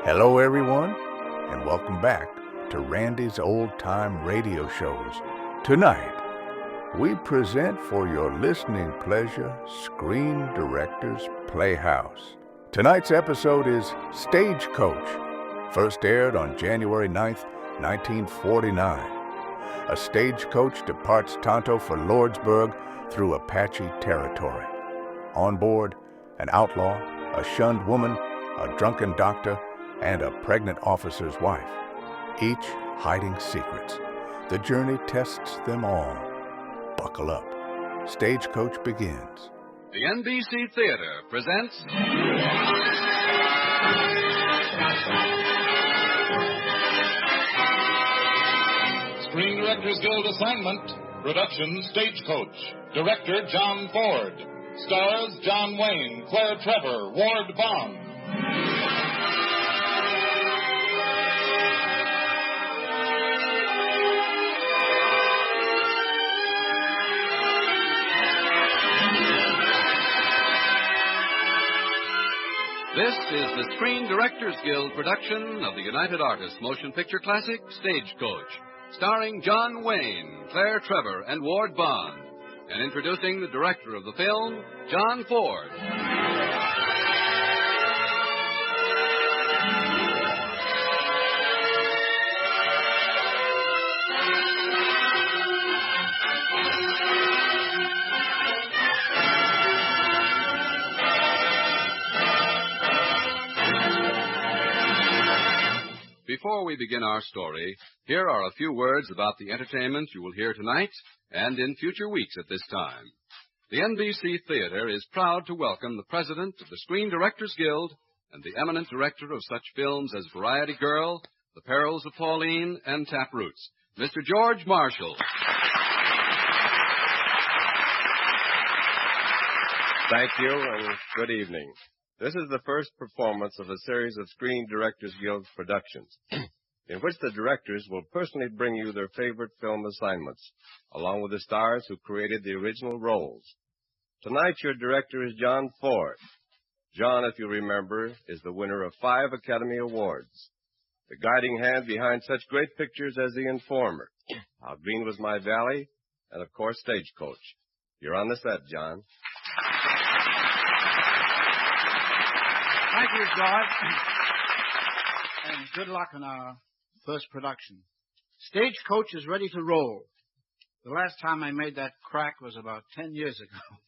Hello, everyone, and welcome back to Randy's Old Time Radio Shows. Tonight, we present for your listening pleasure Screen Directors Playhouse. Tonight's episode is Stagecoach, first aired on January 9th, 1949. A stagecoach departs Tonto for Lordsburg through Apache territory. On board, an outlaw, a shunned woman, a drunken doctor, and a pregnant officer's wife, each hiding secrets. The journey tests them all. Buckle up. Stagecoach begins. The NBC Theater presents Screen Directors Guild assignment, production Stagecoach, director John Ford, stars John Wayne, Claire Trevor, Ward Bond. This is the Screen Directors Guild production of the United Artists motion picture classic Stagecoach, starring John Wayne, Claire Trevor, and Ward Bond, and introducing the director of the film, John Ford. Before we begin our story, here are a few words about the entertainment you will hear tonight and in future weeks at this time. The NBC Theater is proud to welcome the president of the Screen Directors Guild and the eminent director of such films as Variety Girl, The Perils of Pauline, and Taproots, Mr. George Marshall. Thank you, and good evening. This is the first performance of a series of Screen Directors Guild productions, in which the directors will personally bring you their favorite film assignments, along with the stars who created the original roles. Tonight, your director is John Ford. John, if you remember, is the winner of 5 Academy Awards, the guiding hand behind such great pictures as The Informer, How Green Was My Valley, and, of course, Stagecoach. You're on the set, John. Thank you, George. And good luck on our first production. Stagecoach is ready to roll. The last time I made that crack was about 10 years ago.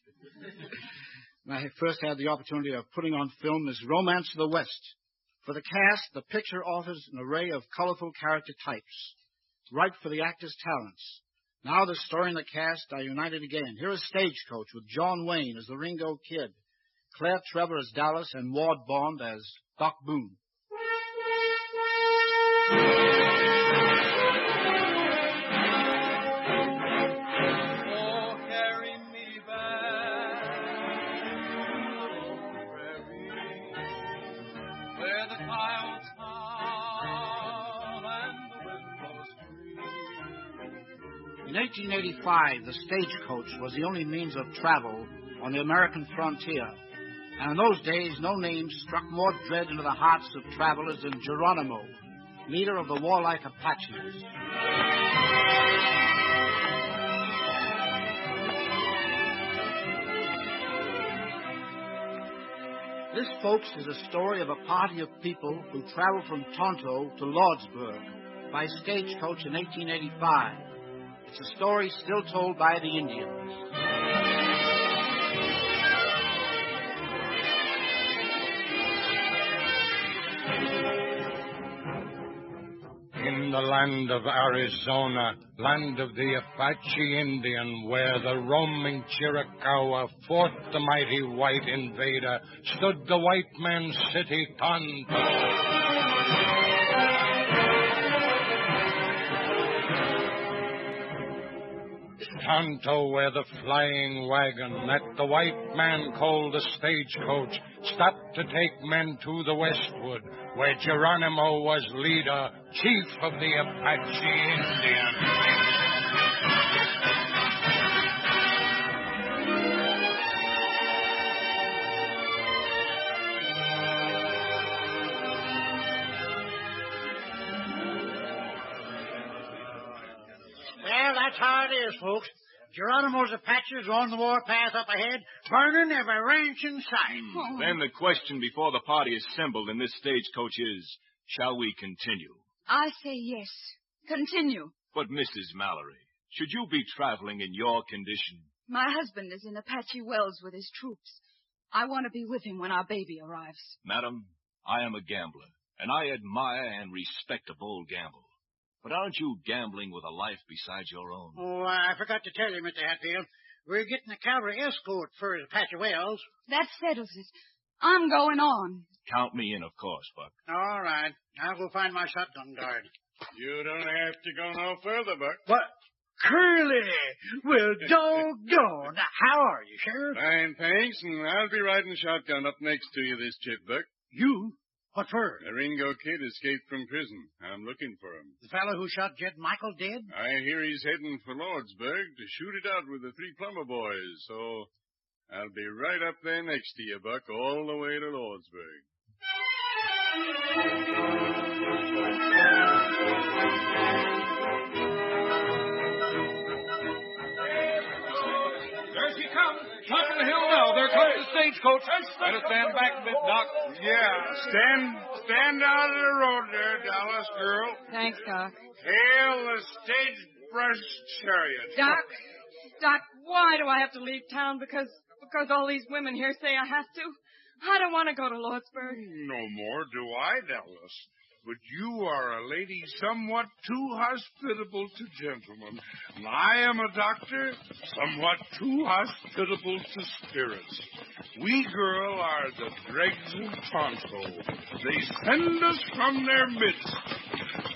When I first had the opportunity of putting on film is Romance of the West. For the cast, the picture offers an array of colorful character types, right for the actor's talents. Now the story and the cast are united again. Here is Stagecoach with John Wayne as the Ringo Kid, Claire Trevor as Dallas, and Ward Bond as Doc Boone. Oh, carry me back to the prairie, where the coyotes howl and the wind blows free. In 1885, the stagecoach was the only means of travel on the American frontier. And in those days, no name struck more dread into the hearts of travelers than Geronimo, leader of the warlike Apaches. This, folks, is a story of a party of people who traveled from Tonto to Lordsburg by stagecoach in 1885. It's a story still told by the Indians. In the land of Arizona, land of the Apache Indian, where the roaming Chiricahua fought the mighty white invader, stood the white man's city, Tonto. Tonto, where the flying wagon that the white man called a stagecoach stopped to take men to the westward, where Geronimo was leader, chief of the Apache Indians. that's how it is, folks. Geronimo's Apaches are on the warpath up ahead, burning every ranch in sight. Then the question before the party assembled in this stagecoach is, shall we continue? I say yes. Continue. But, Mrs. Mallory, should you be traveling in your condition? My husband is in Apache Wells with his troops. I want to be with him when our baby arrives. Madam, I am a gambler, and I admire and respect a bold gamble. But aren't you gambling with a life besides your own? Oh, I forgot to tell you, Mr. Hatfield. We're getting a cavalry escort for Apache Wells. That settles it. I'm going on. Count me in, of course, Buck. All right. I'll go find my shotgun guard. You don't have to go no further, Buck. What? Curly! Well, doggone. How are you, Sheriff? Fine, thanks, and I'll be riding shotgun up next to you this trip, Buck. You? What for? The Ringo kid escaped from prison. I'm looking for him. The fellow who shot Jed Michael dead? I hear he's heading for Lordsburg to shoot it out with the three Plummer boys, so I'll be right up there next to you, Buck, all the way to Lordsburg. There she comes. Top of the hill now. There comes the stagecoach. Better stand back a bit, Doc. Yeah, stand out of the road there, Dallas girl. Thanks, Doc. Hail the sagebrush chariot. Doc, why do I have to leave town? Because all these women here say I have to? I don't want to go to Lordsburg. No more do I, Dallas. But you are a lady somewhat too hospitable to gentlemen. And I am a doctor somewhat too hospitable to spirits. We, girl, are the dregs of Tonto. They send us from their midst.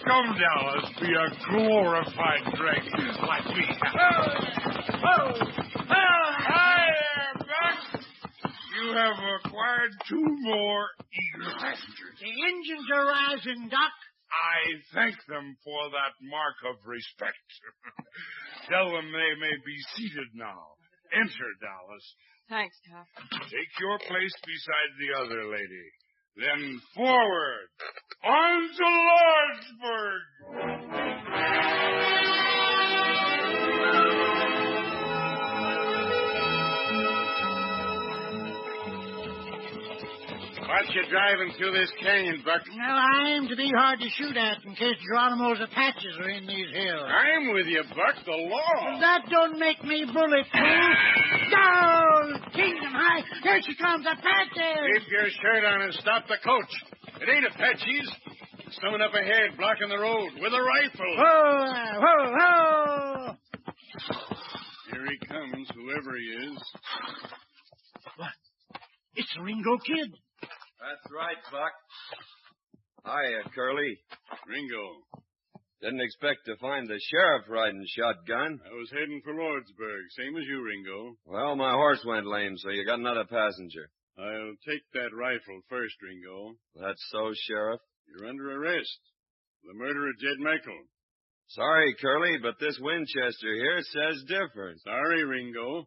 Come, Dallas, be a glorified dreg like me. Hi there, Buck. You have acquired two more eager passengers. The engines are rising, Doc. I thank them for that mark of respect. Tell them they may be seated now. Enter, Dallas. Thanks, Doc. Take your place beside the other lady. Then forward. On to Lordsburg. What you driving through this canyon, Buck? Well, I aim to be hard to shoot at in case Geronimo's Apaches are in these hills. I'm with you, Buck. The law. That don't make me bulletproof. Go! Kingdom High! There she comes, Apache! Keep your shirt on and stop the coach. It ain't Apaches. There's someone up ahead blocking the road with a rifle. Whoa! Whoa! Whoa! Here he comes, whoever he is. What? It's the Ringo Kid. That's right, Buck. Hiya, Curly. Ringo. Didn't expect to find the sheriff riding shotgun. I was heading for Lordsburg, same as you, Ringo. Well, my horse went lame, so you got another passenger. I'll take that rifle first, Ringo. That's so, Sheriff. You're under arrest. The murder of Jed Michael. Sorry, Curly, but this Winchester here says different. Sorry, Ringo.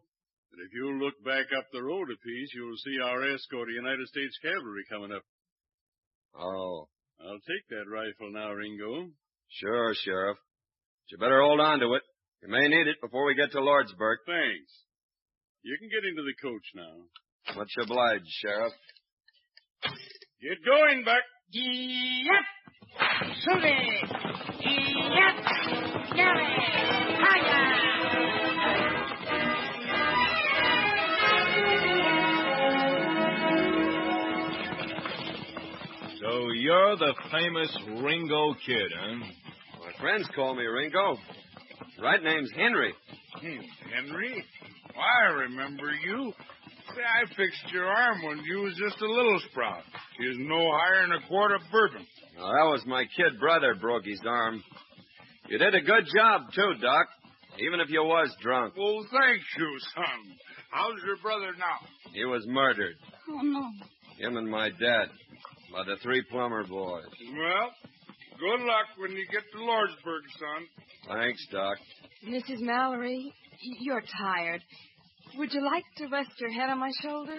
But if you'll look back up the road a piece, you'll see our escort of United States Cavalry coming up. Oh. I'll take that rifle now, Ringo. Sure, Sheriff. But you better hold on to it. You may need it before we get to Lordsburg. Thanks. You can get into the coach now. Much obliged, Sheriff. Get going, Buck. Yep! Susie! Yep! Nelly! Hiya! So you're the famous Ringo Kid, huh? My friends call me Ringo. Right name's Henry. Henry? I remember you. Say, I fixed your arm when you was just a little sprout. He was no higher than a quart of bourbon. Now, that was my kid brother broke his arm. You did a good job, too, Doc, even if you was drunk. Well, thank you, son. How's your brother now? He was murdered. Oh, no. Him and my dad. By the three Plummer boys. Well, good luck when you get to Lordsburg, son. Thanks, Doc. Mrs. Mallory, you're tired. Would you like to rest your head on my shoulder?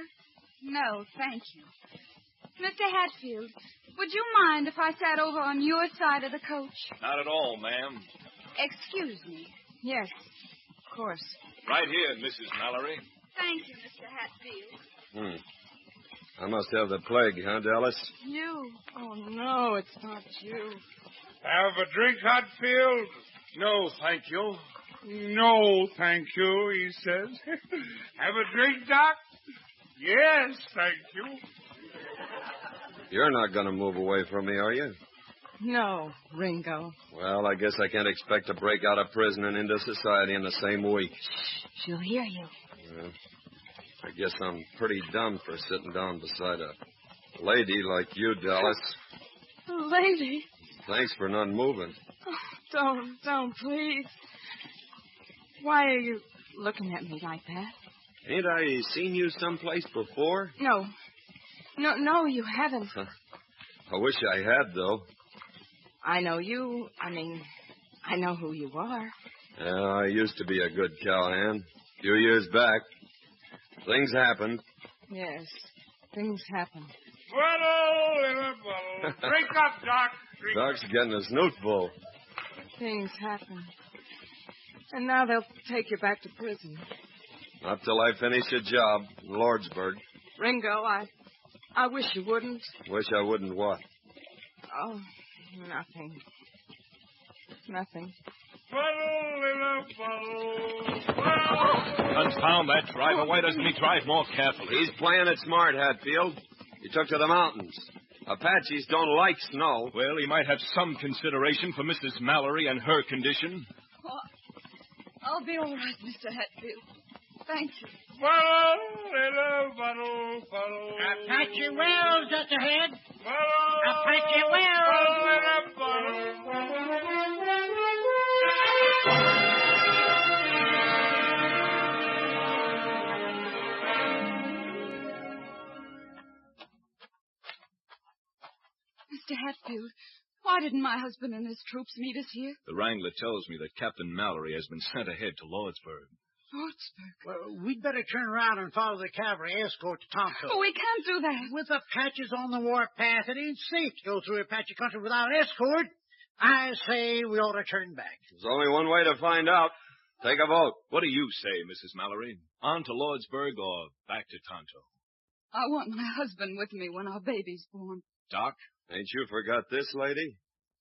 No, thank you. Mr. Hatfield, would you mind if I sat over on your side of the coach? Not at all, ma'am. Excuse me. Yes, course. Right here, Mrs. Mallory. Thank you, Mr. Hatfield. I must have the plague, huh, Dallas? You? Oh, no, it's not you. Have a drink, Hatfield? No, thank you. No, thank you, he says. Have a drink, Doc? Yes, thank you. You're not going to move away from me, are you? No, Ringo. Well, I guess I can't expect to break out of prison and into society in the same week. She'll hear you. Well, I guess I'm pretty dumb for sitting down beside a lady like you, Dallas. A lady? Thanks for not moving. Oh, don't, please. Why are you looking at me like that? Ain't I seen you someplace before? No. No, you haven't. I wish I had, though. I know you. I know who you are. Yeah, I used to be a good cowhand. A few years back. Things happened. Yes, things happen. Bottle in a bottle. Drink up, Doc. Drink Doc's getting a snoot full. Things happen. And now they'll take you back to prison. Not till I finish a job in Lordsburg. Ringo, I wish you wouldn't. Wish I wouldn't what? Oh, nothing. Nothing. Bottle in a bottle. Confound that driver. Why doesn't he drive more carefully? He's playing it smart, Hatfield. He took to the mountains. Apaches don't like snow. Well, he might have some consideration for Mrs. Mallory and her condition. Oh, I'll be all right, Mr. Hatfield. Thank you. Bottle in a bottle. Apache Wells just ahead. Bottle. Apache Wells. Bottle in a bottle. Mr. Hatfield, why didn't my husband and his troops meet us here? The Wrangler tells me that Captain Mallory has been sent ahead to Lordsburg. Lordsburg? Well, we'd better turn around and follow the cavalry escort to Tonto. Oh, we can't do that. With Apaches on the warpath, it ain't safe to go through Apache country without escort. I say we ought to turn back. There's only one way to find out. Take a vote. What do you say, Mrs. Mallory? On to Lordsburg or back to Tonto? I want my husband with me when our baby's born. Doc? Ain't you forgot this lady?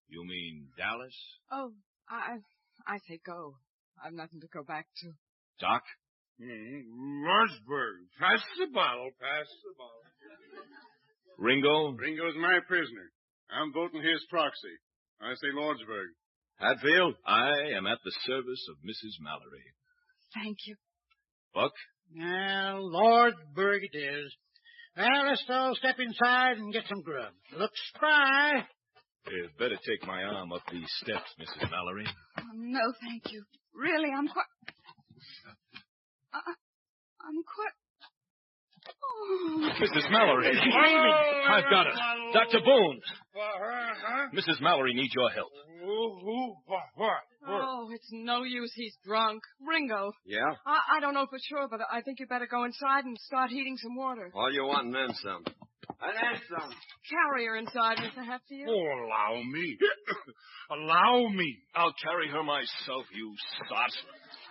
You mean Dallas? Oh, I say go. I've nothing to go back to. Doc? Lordsburg. Pass the bottle. Ringo? Ringo's my prisoner. I'm voting his proxy. I say Lordsburg. Hatfield? I am at the service of Mrs. Mallory. Thank you. Buck? Well, Lordsburg it is. Well, let's all step inside and get some grub. Looks spry. You'd better take my arm up these steps, Mrs. Mallory. Oh, no, thank you. Really, I'm quite... I'm quite... Oh. Mrs. Mallory. I've got it. Dr. Boone. Mrs. Mallory needs your help. Who? What? Oh, it's no use. He's drunk. Ringo. Yeah? I don't know for sure, but I think you better go inside and start heating some water. All you want and then some. And then some. Carry her inside, Mr. Hatfield. Oh, allow me. Allow me. I'll carry her myself, you sot.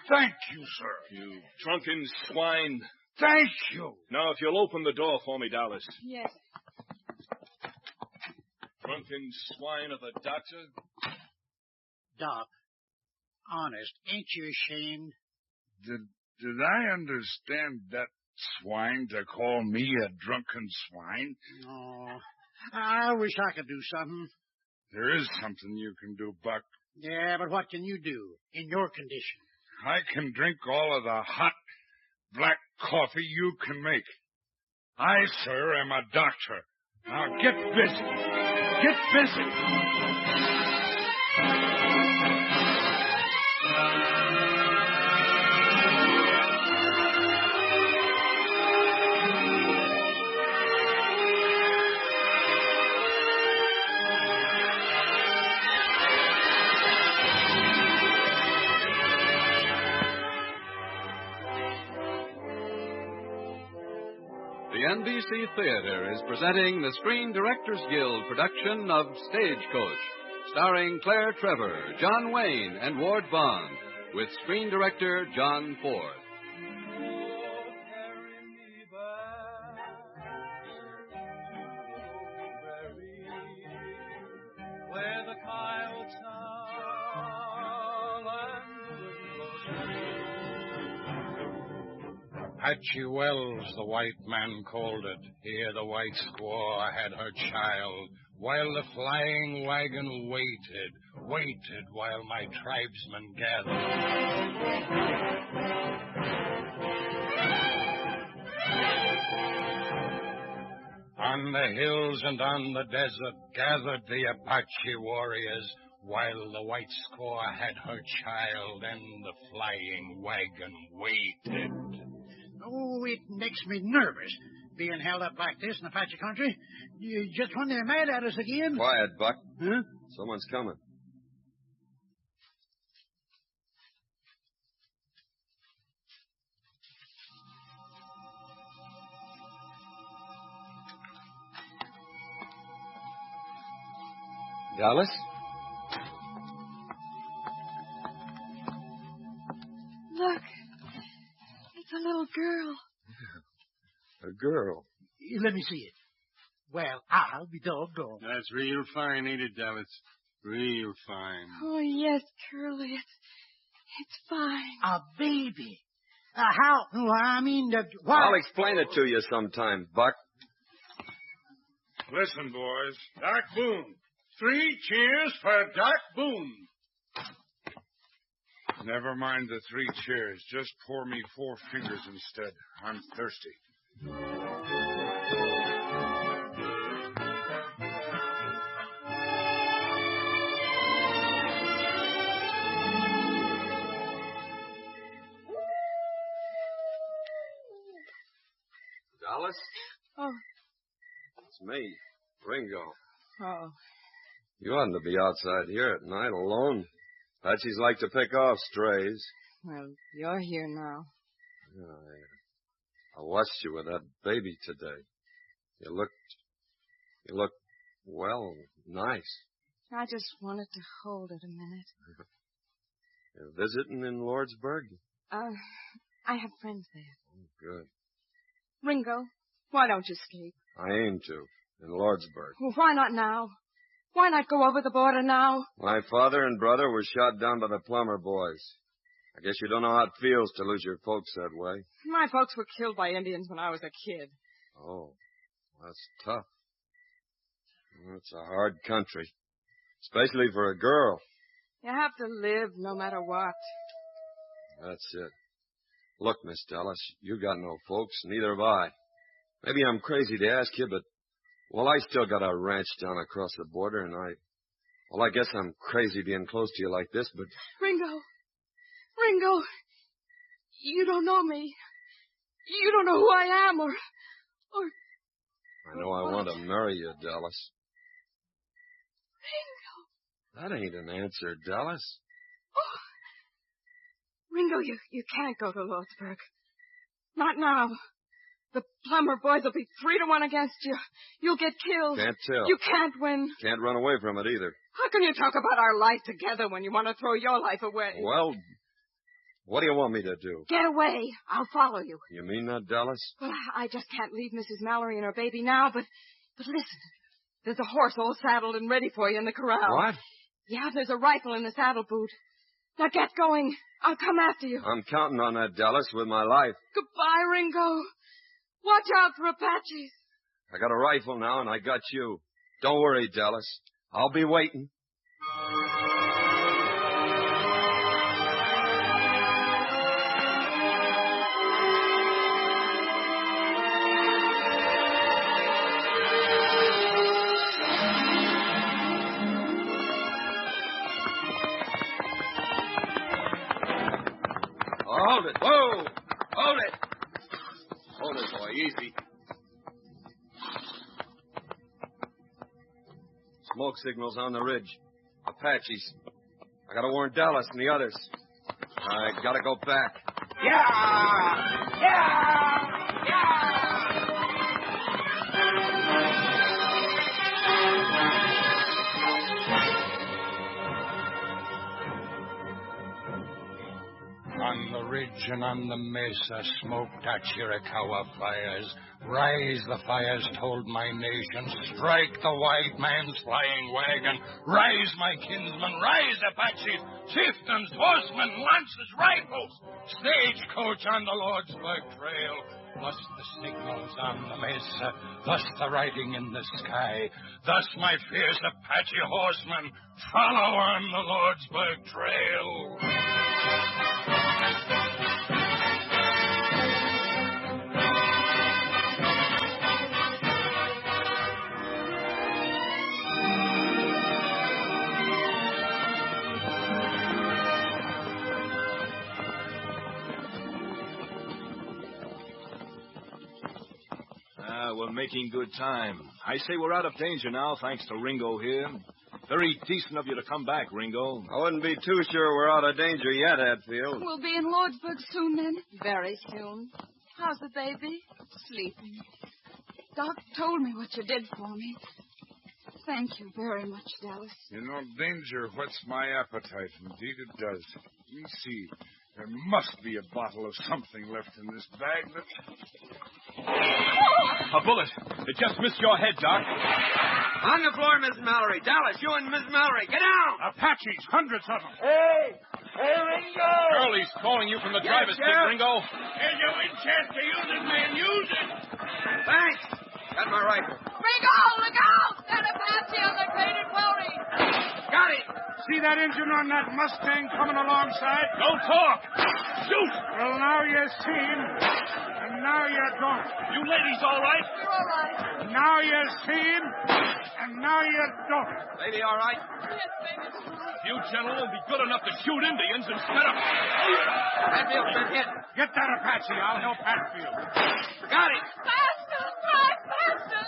Thank you, sir. You drunken swine. Thank you. Now, if you'll open the door for me, Dallas. Yes. Drunken swine of a doctor. Doc, honest, ain't you ashamed? Did I understand that swine to call me a drunken swine? Oh, I wish I could do something. There is something you can do, Buck. Yeah, but what can you do in your condition? I can drink all of the hot, black coffee you can make. I, sir, am a doctor. Now get busy. Get busy. The NBC Theater is presenting the Screen Directors Guild production of Stagecoach, starring Claire Trevor, John Wayne, and Ward Bond. with screen director John Ford. Where the coyotes howl and the wind blows. Apache Wells, the white man called it. Here the white squaw had her child, while the flying wagon waited while my tribesmen gathered. On the hills and on the desert gathered the Apache warriors, while the white squaw had her child and the flying wagon waited. Oh, it makes me nervous, being held up like this in Apache country. Just when they're mad at us again. Quiet, Buck. Huh? Someone's coming. Dallas? Look. It's a little girl. A girl. Let me see it. Well, I'll be doggone. That's real fine, ain't it, Dallas? Real fine. Oh, yes, Curly. It's fine. A baby. How? Why? I'll explain it to you sometime, Buck. Listen, boys. Doc Boone. 3 cheers for Doc Boone. Never mind the 3 cheers. Just pour me 4 fingers instead. I'm thirsty. Dallas? Oh. It's me, Ringo. Oh. You oughtn't to be outside here at night alone. Apaches like to pick off strays. Well, you're here now. Yeah, I watched you with that baby today. You looked, well, nice. I just wanted to hold it a minute. You're visiting in Lordsburg? I have friends there. Oh, good. Ringo, why don't you escape? I aim to, in Lordsburg. Well, why not now? Why not go over the border now? My father and brother were shot down by the Plummer boys. I guess you don't know how it feels to lose your folks that way. My folks were killed by Indians when I was a kid. Oh, that's tough. Well, it's a hard country, especially for a girl. You have to live no matter what. That's it. Look, Miss Dallas, you got no folks, neither have I. Maybe I'm crazy to ask you, but, well, I still got a ranch down across the border, and I guess I'm crazy being close to you like this, but... Ringo, you don't know me. You don't know who I am, or... I know I want to marry you, Dallas. Ringo. That ain't an answer, Dallas. Oh. Ringo, you can't go to Lordsburg. Not now. The Plummer boys will be 3 to 1 against you. You'll get killed. Can't tell. You can't win. Can't run away from it either. How can you talk about our life together when you want to throw your life away? Well, what do you want me to do? Get away. I'll follow you. You mean that, Dallas? Well, I just can't leave Mrs. Mallory and her baby now, but listen. There's a horse all saddled and ready for you in the corral. What? Yeah, there's a rifle in the saddle boot. Now get going. I'll come after you. I'm counting on that, Dallas, with my life. Goodbye, Ringo. Watch out for Apaches. I got a rifle now, and I got you. Don't worry, Dallas. I'll be waiting. Hold it. Whoa! Hold it. Hold it, boy. Easy. Smoke signals on the ridge. Apaches. I gotta warn Dallas and the others. I gotta go back. Yeah! Yeah! On the ridge and on the mesa smoked our Chiricahua fires. Rise, the fires told my nation. Strike the white man's flying wagon. Rise, my kinsmen. Rise, Apaches. Chieftains, horsemen, lances, rifles. Stagecoach on the Lordsburg Trail. Thus the signals on the mesa. Thus the writing in the sky. Thus my fierce Apache horsemen follow on the Lordsburg Trail. We're making good time. I say we're out of danger now, thanks to Ringo here. Very decent of you to come back, Ringo. I wouldn't be too sure we're out of danger yet, Hatfield. We'll be in Lordsburg soon, then. Very soon. How's the baby? Sleeping. Doc told me what you did for me. Thank you very much, Dallas. You know, danger whets my appetite. Indeed it does. Let me see. There must be a bottle of something left in this bag that... A bullet. It just missed your head, Doc. On the floor, Miss Mallory. Dallas, you and Miss Mallory, get down. Apaches, hundreds of them. Hey, Ringo. Curly's calling you from the driver's seat, Ringo. Here's your Winchester. Use it, man. Use it. Thanks. Got my rifle. Ringo, look out! That Apache on the painted welry. Got it. See that engine on that Mustang coming alongside? Don't talk. Shoot. Well, now you see him, and now you don't. You ladies all right? You're all right. Now you see him, and now you don't. Baby, all right? Yes, baby's all right. You gentlemen will be good enough to shoot Indians instead of... Hatfield's been hit. Get that Apache. I'll help Hatfield. Got it. Faster, drive faster.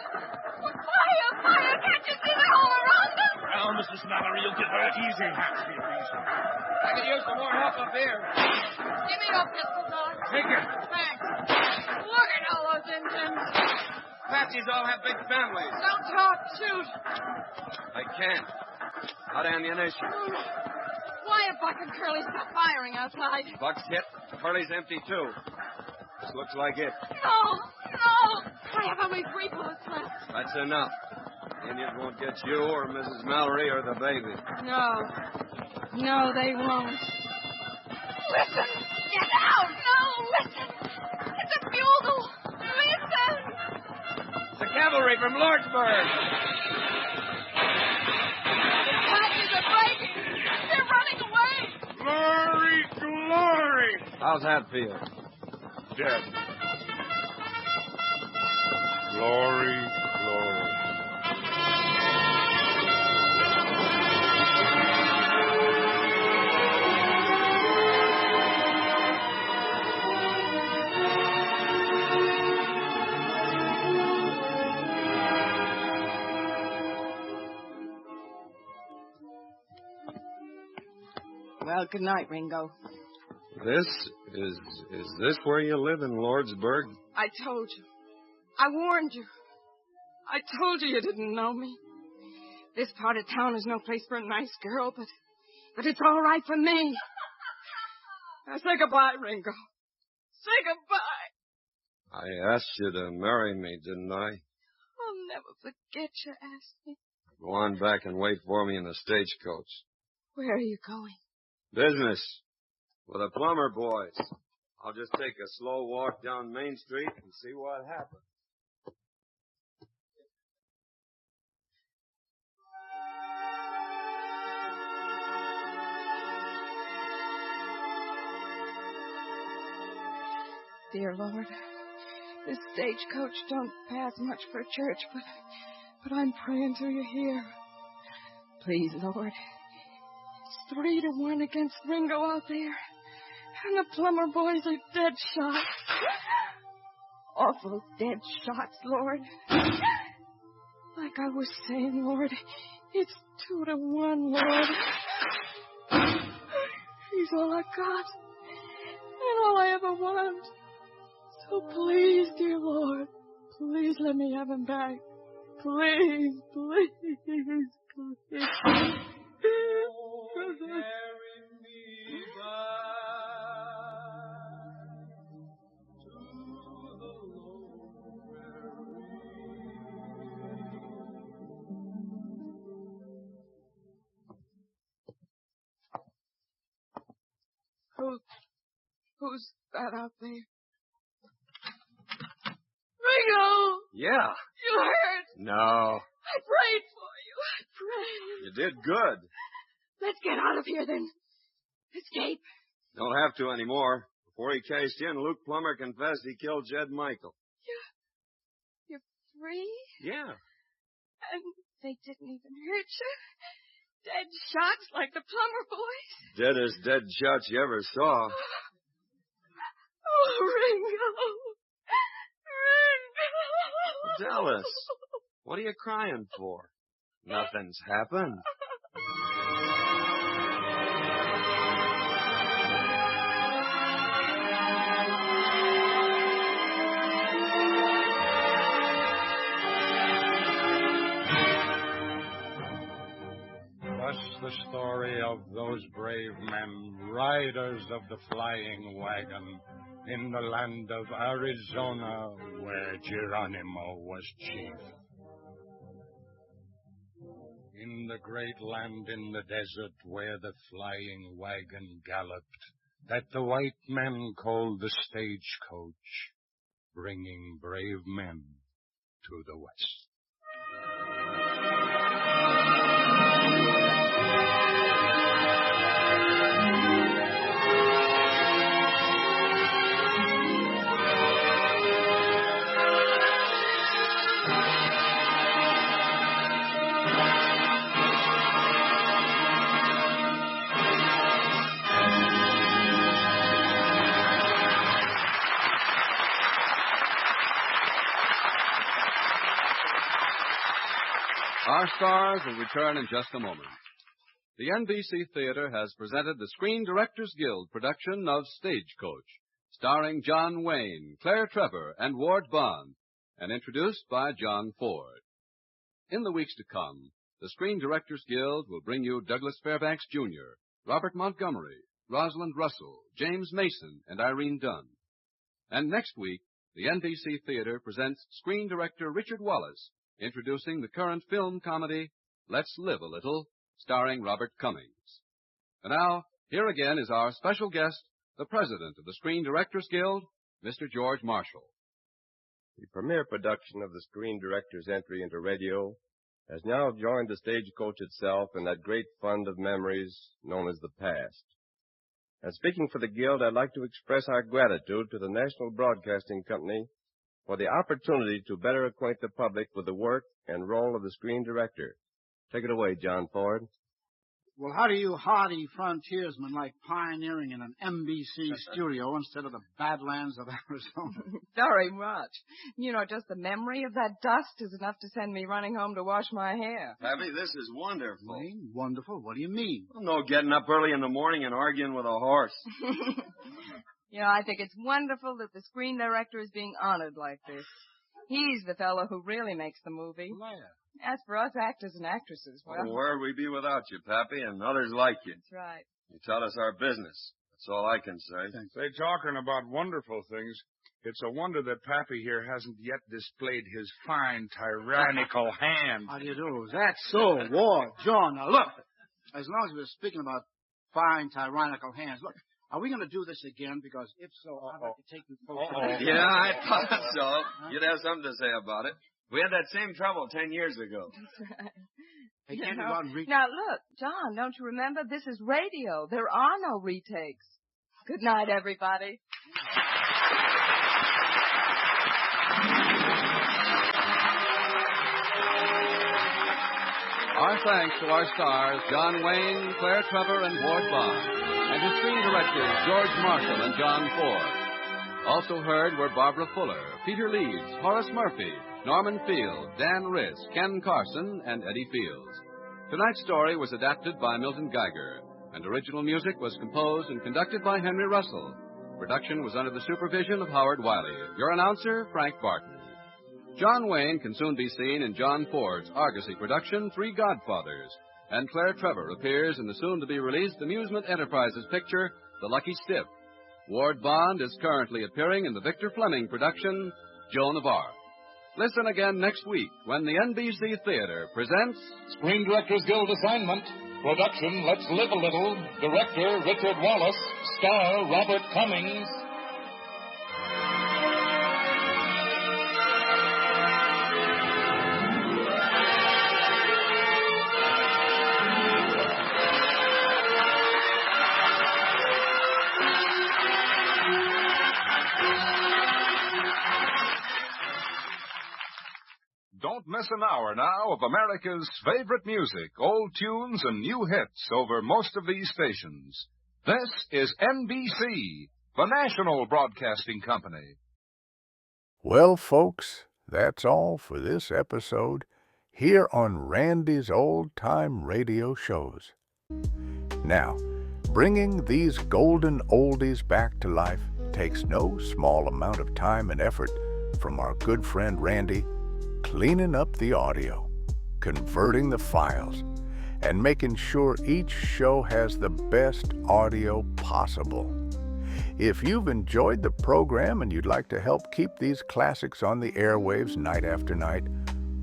Fire, fire. Can't you see they're all around us? Now, Mrs. Mallory, you'll get hurt. Easy, Hatfield, easy. I could use some more help up here. Give me your pistol, Doc. Take it. Thanks. Look at all those Indians. Apaches all have big families. Don't talk. Shoot. I can't. Not ammunition. Why have Buck and Curly stopped firing outside? Buck's hit. Curly's empty, too. This looks like it. No, no. I have only 3 bullets left. That's enough. Indians won't get you or Mrs. Mallory or the baby. No, they won't. Listen! Get out! No, listen! It's a bugle! Listen! The cavalry from Lordsburg! The Apaches are breaking! They're running away! Glory, glory. How's Hatfield? Dead. Glory, glory. Well, good night, Ringo. Is this where you live in Lordsburg? I told you. I warned you. I told you didn't know me. This part of town is no place for a nice girl, but it's all right for me. Now say goodbye, Ringo. Say goodbye. I asked you to marry me, didn't I? I'll never forget you asked me. Go on back and wait for me in the stagecoach. Where are you going? Business. With the plumber boys. I'll just take a slow walk down Main Street and see what happens. Dear Lord, this stagecoach don't pass much for a church, but I'm praying to you here. Please, Lord. It's 3-1 against Ringo out there. And the plumber boys are dead shots. Awful dead shots, Lord. Like I was saying, Lord, it's 2-1, Lord. He's all I got. And all I ever want. So please, dear Lord, please let me have him back. Please, please, please. Oh, carry me back Who's that out there? Ringo! Yeah. You hurt? No. I prayed for you. I prayed. You did good. Let's get out of here, then. Escape. Don't have to anymore. Before he cased in, Luke Plummer confessed he killed Jed Michael. You're free? Yeah. And they didn't even hurt you? Dead shots like the Plummer boys? Deadest dead shots you ever saw. Oh, Ringo. Ringo. Dallas, what are you crying for? Nothing's happened. Thus the story of those brave men, riders of the flying wagon, in the land of Arizona, where Geronimo was chief. In the great land in the desert where the flying wagon galloped, that the white men called the Stagecoach, bringing brave men to the west. Our stars will return in just a moment. The NBC Theater has presented the Screen Directors Guild production of Stagecoach, starring John Wayne, Claire Trevor, and Ward Bond, and introduced by John Ford. In the weeks to come, the Screen Directors Guild will bring you Douglas Fairbanks Jr., Robert Montgomery, Rosalind Russell, James Mason, and Irene Dunn. And next week, the NBC Theater presents Screen Director Richard Wallace, introducing the current film comedy, Let's Live a Little, starring Robert Cummings. And now, here again is our special guest, the president of the Screen Directors Guild, Mr. George Marshall. The premiere production of the Screen Directors' entry into radio has now joined the Stagecoach itself in that great fund of memories known as the past. And speaking for the Guild, I'd like to express our gratitude to the National Broadcasting Company for the opportunity to better acquaint the public with the work and role of the screen director. Take it away, John Ford. Well, how do you hardy frontiersmen like pioneering in an NBC studio instead of the badlands of Arizona? Very much. You know, just the memory of that dust is enough to send me running home to wash my hair. Pappy, this is wonderful. Wonderful? What do you mean? Well, no getting up early in the morning and arguing with a horse. You know, I think it's wonderful that the screen director is being honored like this. He's the fellow who really makes the movie. As for us actors and actresses, well... where'd we be without you, Pappy, and others like you? That's right. You taught us our business. That's all I can say. Say, talking about wonderful things, it's a wonder that Pappy here hasn't yet displayed his fine, tyrannical hand. How do you do? Is that so, Ward? John, now look, as long as we're speaking about fine, tyrannical hands, look, are we going to do this again? Because if so, I'd like to take you folks... Yeah, I thought so. You'd have something to say about it. We had that same trouble 10 years ago. Hey, can't go out and Now, look, John, don't you remember? This is radio. There are no retakes. Good night, everybody. Our thanks to our stars, John Wayne, Claire Trevor, and Ward Bond, and to screen directors George Marshall and John Ford. Also heard were Barbara Fuller, Peter Leeds, Horace Murphy, Norman Field, Dan Riss, Ken Carson, and Eddie Fields. Tonight's story was adapted by Milton Geiger, and original music was composed and conducted by Henry Russell. Production was under the supervision of Howard Wiley. Your announcer, Frank Barton. John Wayne can soon be seen in John Ford's Argosy production, Three Godfathers, and Claire Trevor appears in the soon-to-be-released Amusement Enterprises picture, The Lucky Stiff. Ward Bond is currently appearing in the Victor Fleming production, Joan of Arc. Listen again next week when the NBC Theater presents Screen Directors Guild assignment, Production, Let's Live a Little. Director, Richard Wallace. Star, Robert Cummings. Don't miss an hour now of America's favorite music, old tunes and new hits over most of these stations. This is NBC, the National Broadcasting Company. Well, folks, that's all for this episode here on Randy's Old Time Radio Shows. Now, bringing these golden oldies back to life takes no small amount of time and effort from our good friend Randy, cleaning up the audio, converting the files, and making sure each show has the best audio possible. If you've enjoyed the program and you'd like to help keep these classics on the airwaves night after night,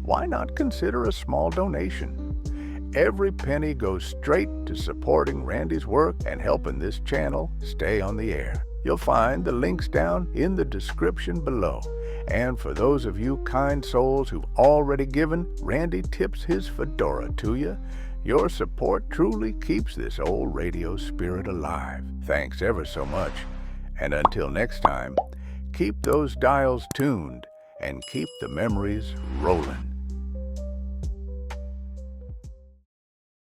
why not consider a small donation? Every penny goes straight to supporting Randy's work and helping this channel stay on the air. You'll find the links down in the description below. And for those of you kind souls who've already given, Randy tips his fedora to you. Your support truly keeps this old radio spirit alive. Thanks ever so much. And until next time, keep those dials tuned and keep the memories rolling.